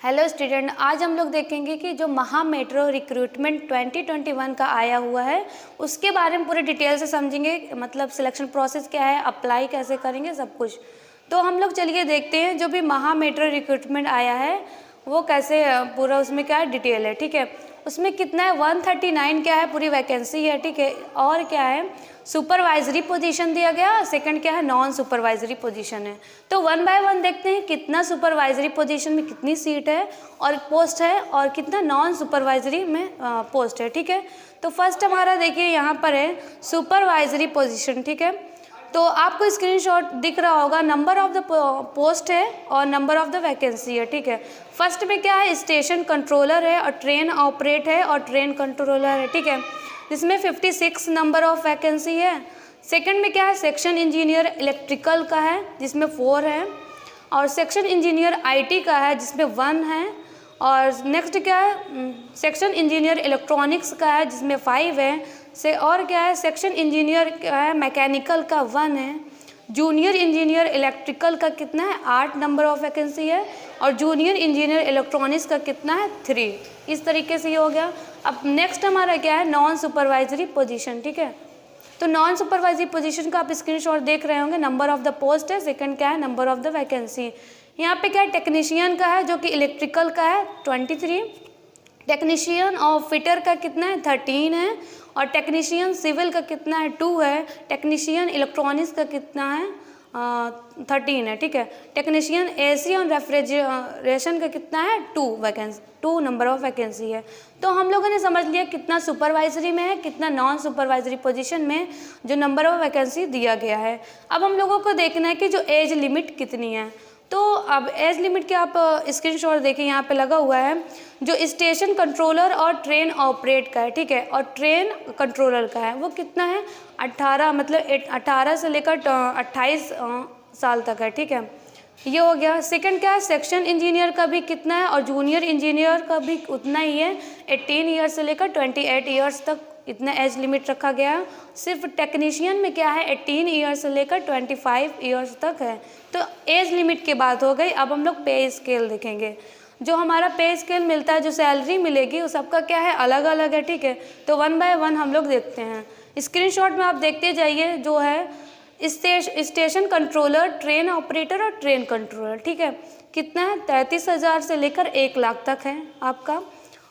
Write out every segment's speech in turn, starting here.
Hello student, आज हम लोग देखेंगे कि जो महा मेट्रो रिक्रूटमेंट 2021 का आया हुआ है उसके बारे में पूरे डिटेल से समझेंगे। मतलब सिलेक्शन प्रोसेस क्या है, अप्लाई कैसे करेंगे, सब कुछ। तो हम लोग चलिए देखते हैं जो भी महा मेट्रो रिक्रूटमेंट आया है वो कैसे पूरा उसमें क्या है डिटेल है। ठीक है, उसमें कितना है 139 क्या है पूरी वैकेंसी है। ठीक है, और क्या है सुपरवाइजरी पोजीशन दिया गया, सेकंड क्या है नॉन सुपरवाइजरी पोजीशन है। तो वन बाय वन देखते हैं कितना सुपरवाइजरी पोजीशन में कितनी सीट है और पोस्ट है और कितना नॉन सुपरवाइजरी में पोस्ट है। ठीक है, तो फर्स्ट हमारा देखिए यहाँ पर है सुपरवाइजरी पोजीशन। ठीक है, तो आपको स्क्रीनशॉट दिख रहा होगा, नंबर ऑफ द पोस्ट है और नंबर ऑफ द वैकेंसी है। ठीक है, फर्स्ट में क्या है स्टेशन कंट्रोलर है और ट्रेन ऑपरेट है और ट्रेन कंट्रोलर है। ठीक है, जिसमें 56 नंबर ऑफ वैकेंसी है। सेकंड में क्या है सेक्शन इंजीनियर इलेक्ट्रिकल का है जिसमें 4 है और सेक्शन इंजीनियर आईटी का है जिसमें 1 है। और नेक्स्ट क्या है सेक्शन इंजीनियर इलेक्ट्रॉनिक्स का है जिसमें 5 है से। और क्या है सेक्शन इंजीनियर क्या है मैकेनिकल का 1 है। जूनियर इंजीनियर इलेक्ट्रिकल का कितना है 8 नंबर ऑफ वैकेंसी है और जूनियर इंजीनियर इलेक्ट्रॉनिक्स का कितना है 3। इस तरीके से ये हो गया। अब नेक्स्ट हमारा क्या है नॉन सुपरवाइजरी पोजीशन। ठीक है, तो नॉन सुपरवाइजरी पोजीशन का आप स्क्रीनशॉट देख रहे होंगे, नंबर ऑफ द पोस्ट है, सेकंड क्या है नंबर ऑफ द वैकेंसी। यहाँ पे क्या है टेक्नीशियन का है जो कि इलेक्ट्रिकल का है 23, टेक्नीशियन और फिटर का कितना है 13 है और टेक्नीशियन सिविल का कितना है 2 है, टेक्नीशियन इलेक्ट्रॉनिक्स का कितना है 13 है। ठीक है, टेक्नीशियन एसी और रेफ्रिजरेशन का कितना है 2 नंबर ऑफ वैकेंसी है। तो हम लोगों ने समझ लिया कितना सुपरवाइजरी में है, कितना नॉन सुपरवाइजरी पोजीशन में जो नंबर ऑफ वैकेंसी दिया गया है। अब हम लोगों को देखना है कि जो एज लिमिट कितनी है। तो अब एज लिमिट के आप स्क्रीनशॉट देखिए यहाँ पे लगा हुआ है जो स्टेशन कंट्रोलर और ट्रेन ऑपरेट का है। ठीक है, और ट्रेन कंट्रोलर का है वो कितना है 18, मतलब 18 से लेकर 28 साल तक है। ठीक है, ये हो गया। सेकंड क्या है सेक्शन इंजीनियर का भी कितना है और जूनियर इंजीनियर का भी उतना ही है, 18 ईयर्स से लेकर 28 ईयर्स तक इतना एज लिमिट रखा गया है। सिर्फ टेक्नीशियन में क्या है 18 ईयर्स से लेकर 25 ईयर्स तक है। तो एज लिमिट की बात हो गई। अब हम लोग पे स्केल देखेंगे। जो हमारा पे स्केल मिलता है, जो सैलरी मिलेगी वो सबका क्या है अलग अलग है। ठीक है, तो वन बाय वन हम लोग देखते हैं। स्क्रीनशॉट में आप देखते जाइए जो है स्टेशन कंट्रोलर, ट्रेन ऑपरेटर और ट्रेन कंट्रोलर। ठीक है, कितना है 33,000 से लेकर 1 लाख तक है आपका।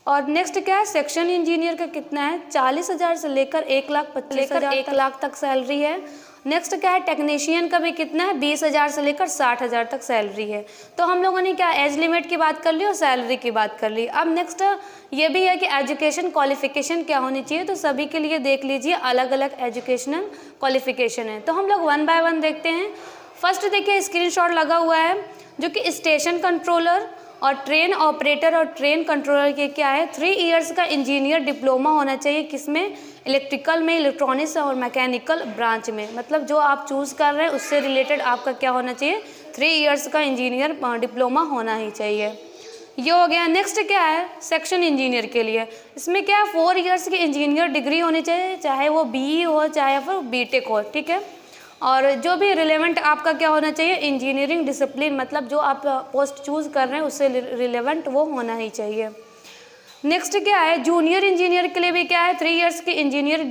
और नेक्स्ट क्या है सेक्शन इंजीनियर का कितना है 40,000 से लेकर 1 लाख तक सैलरी है। नेक्स्ट क्या है टेक्नीशियन का भी कितना है 20,000 से लेकर 60,000 तक सैलरी है। तो हम लोगों ने क्या एज लिमिट की बात कर ली और सैलरी की बात कर ली। अब नेक्स्ट ये भी है कि एजुकेशन क्वालिफिकेशन क्या होनी चाहिए। तो सभी के लिए देख लीजिए अलग अलग एजुकेशनल क्वालिफिकेशन है। तो हम लोग वन बाय वन देखते हैं। फर्स्ट देखिए स्क्रीनशॉट लगा हुआ है जो कि स्टेशन कंट्रोलर और ट्रेन ऑपरेटर और ट्रेन कंट्रोलर के क्या है 3 इयर्स का इंजीनियर डिप्लोमा होना चाहिए। किसमें इलेक्ट्रिकल में, इलेक्ट्रॉनिक्स और मैकेनिकल ब्रांच में, मतलब जो आप चूज़ कर रहे हैं उससे रिलेटेड आपका क्या होना चाहिए 3 इयर्स का इंजीनियर डिप्लोमा होना ही चाहिए। ये हो गया। नेक्स्ट क्या है सेक्शन इंजीनियर के लिए, इसमें क्या है 4 इयर्स की इंजीनियर डिग्री होनी चाहिए, चाहे वो BE हो चाहे फिर BTech हो। ठीक है, और जो भी रिलेवेंट आपका क्या होना चाहिए इंजीनियरिंग डिसिप्लिन, मतलब जो आप पोस्ट चूज़ कर रहे हैं उससे रिलेवेंट वो होना ही चाहिए। नेक्स्ट क्या है जूनियर इंजीनियर के लिए भी क्या है 3 इयर्स की इंजीनियर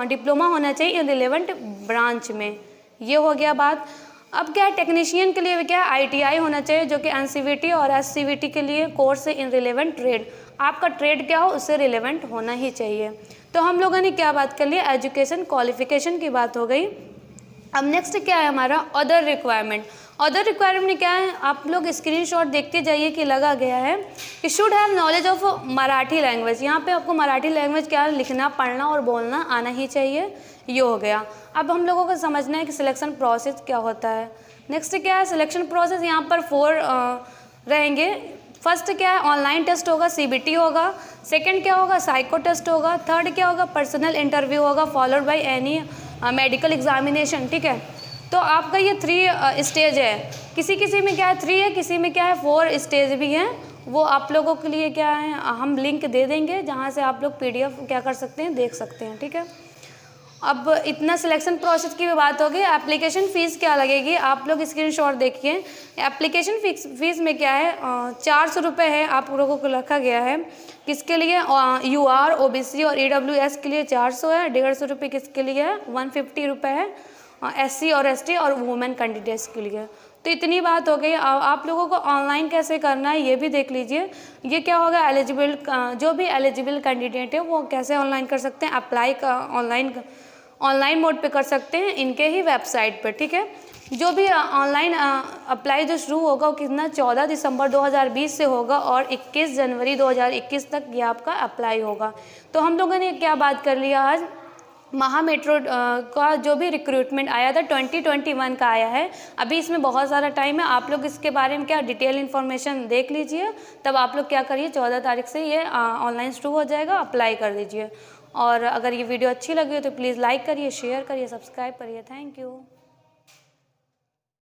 डिप्लोमा होना चाहिए रिलेवेंट ब्रांच में। ये हो गया बात। अब क्या है टेक्नीशियन के लिए भी क्या है ITI होना चाहिए जो कि NCVT और SCVT के लिए कोर्स है इन रिलेवेंट ट्रेड। आपका ट्रेड क्या हो उससे रिलेवेंट होना ही चाहिए। तो हम लोगों ने क्या बात कर ली एजुकेशन क्वालिफिकेशन की बात हो गई। अब नेक्स्ट क्या है हमारा अदर रिक्वायरमेंट। अदर रिक्वायरमेंट में क्या है आप लोग स्क्रीनशॉट देखते जाइए कि लगा गया है कि should have knowledge of Marathi language. यहाँ पे आपको मराठी लैंग्वेज क्या लिखना, पढ़ना और बोलना आना ही चाहिए। ये हो गया। अब हम लोगों को समझना है कि सिलेक्शन प्रोसेस क्या होता है। नेक्स्ट क्या है सिलेक्शन प्रोसेस, यहाँ पर 4 रहेंगे। फर्स्ट क्या है ऑनलाइन टेस्ट होगा, CBT होगा। सेकंड क्या होगा साइको टेस्ट होगा। थर्ड क्या होगा पर्सनल इंटरव्यू होगा followed by any medical examination. ठीक है, तो आपका ये 3 स्टेज है। किसी किसी में क्या है 3 है, किसी में क्या है 4 स्टेज भी हैं। वो आप लोगों के लिए क्या है हम लिंक दे देंगे जहाँ से आप लोग PDF क्या कर सकते हैं देख सकते हैं। ठीक है, अब इतना सिलेक्शन प्रोसेस की भी बात होगी। एप्लीकेशन फ़ीस क्या लगेगी, आप लोग स्क्रीनशॉट देखिए। एप्लीकेशन फीस में क्या है, 400 रुपये है आप लोगों को रखा गया है। किसके लिए, UR OBC और EWS के लिए 400 है, 150 रुपये किसके लिए है, 150 रुपये है SC और ST और वुमेन कैंडिडेट्स के लिए। तो इतनी बात हो गई। आप लोगों को ऑनलाइन कैसे करना है ये भी देख लीजिए। ये क्या होगा, एलिजिबल जो भी एलिजिबल कैंडिडेट है वो कैसे ऑनलाइन कर सकते हैं, अप्लाई का ऑनलाइन मोड पे कर सकते हैं इनके ही वेबसाइट पर, ठीक है। जो भी ऑनलाइन अप्लाई जो शुरू होगा वो कितना 14 दिसंबर 2020 से होगा और 21 जनवरी 2021 तक ये आपका अप्लाई होगा। तो हम लोगों ने क्या बात कर लिया आज, महा मेट्रो का जो भी रिक्रूटमेंट आया था 2021 का आया है। अभी इसमें बहुत सारा टाइम है, आप लोग इसके बारे में क्या डिटेल इन्फॉर्मेशन देख लीजिए। तब आप लोग क्या करिए, 14 तारीख से ये ऑनलाइन शुरू हो जाएगा, अप्लाई कर दीजिए। और अगर ये वीडियो अच्छी लगी हो तो प्लीज़ लाइक करिए, शेयर करिए, सब्सक्राइब करिए। Thank you.